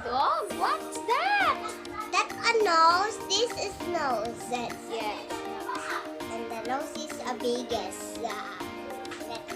Dog, what's that? That's a nose. This is nose. That's Yes. and the nose is a biggest. That's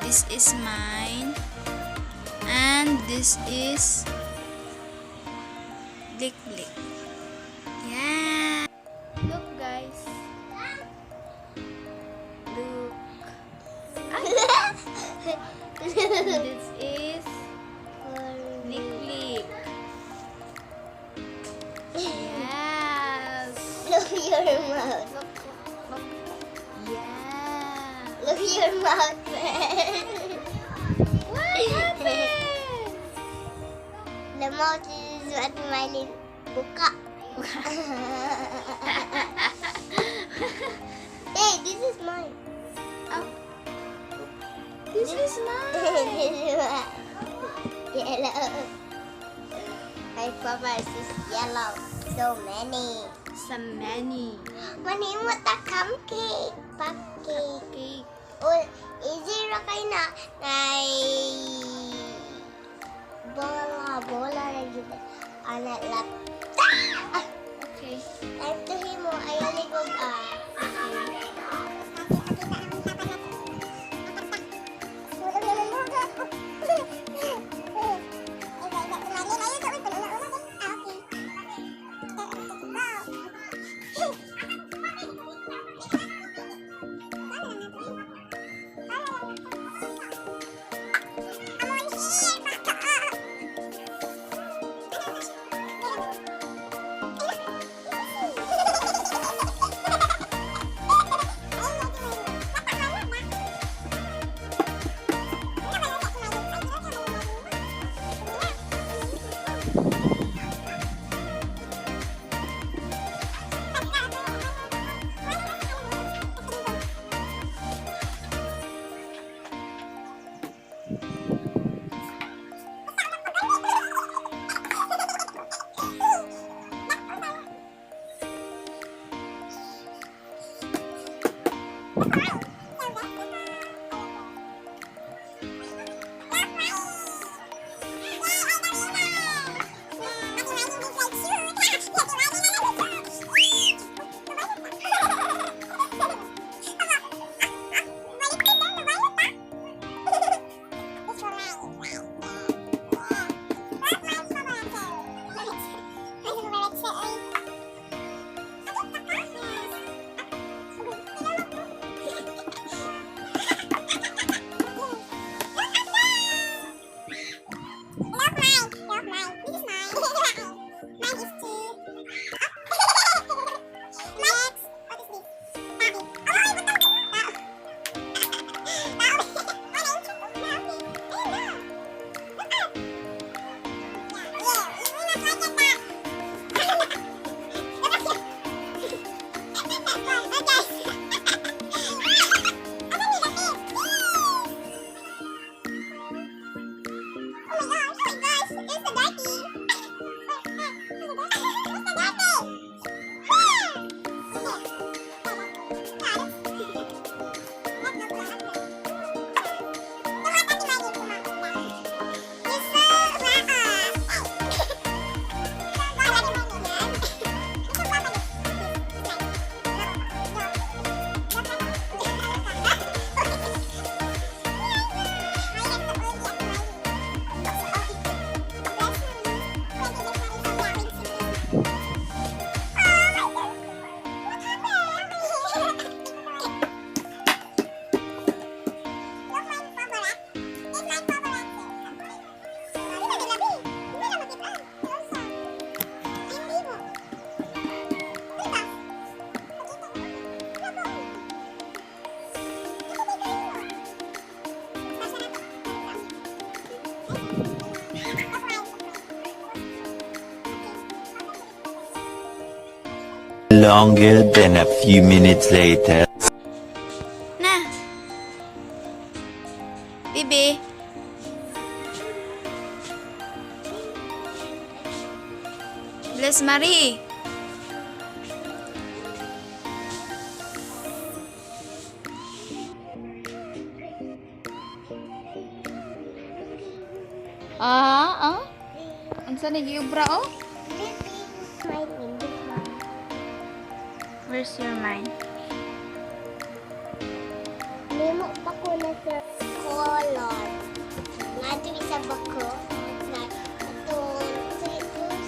This is mine. And this is Bleq². Yeah. Look guys. Look. This is Bleq². Yes. Look your mouth. Look, look. Yeah. Look your mouth. What happened? The mouth is what mine is. Buka. Hey, this is mine. Oh. This is mine. This is mine. Yellow. My papa is yellow. So many. So many. Mani mo ta cupcake. Cupcake. Cake. Oh, easy ra kay na. Bola na yun. Ana lat. Okay. Time to himo. Ayaw ni Gog. Longer than a few minutes later. Na. Bibi. Bless Marie. Unsa ni giubra oh? Where's your mind? Nemo pa ko na sa color. Nga dito sa bako. Na ito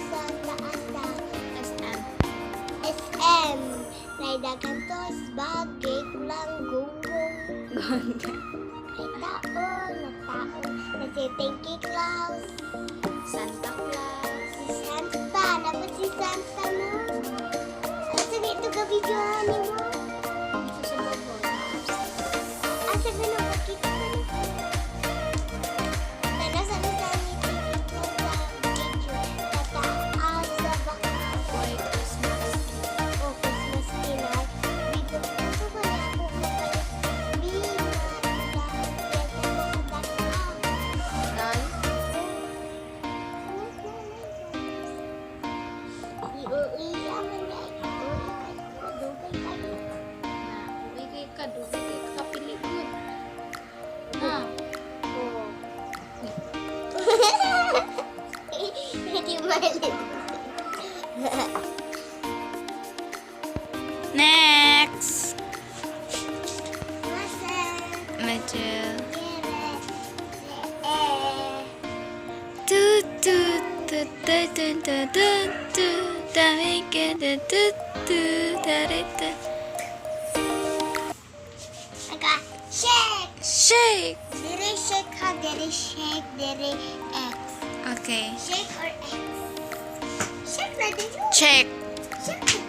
sa taasa. SM. SM. Naidagan to bagay kulang gunggong. Ay taon. Kasi thank you Klaus. Santa Claus. Si Santa. Dapat si Santa mo. Asa nito ka-videohan mo? Ito sa babo. Asa ka na pakita ko nito? Nasa ni video. Tataas sa baka. Boy Christmas. O Christmas dinner. Dito ito ba na ako kapalit? Lima. Dahil ko kabataan. Dal. Na. Uwi kay ka pili good. Na. Hindi malit. Next. Majel. Tu tu tu tu tu tu tu tu dami ke tu tu tu dari tu. Aga, shake. Shake. Dere shake ha, dere shake, dere X. Okay. Shake or X? Shake na din yun. Check. Shake na.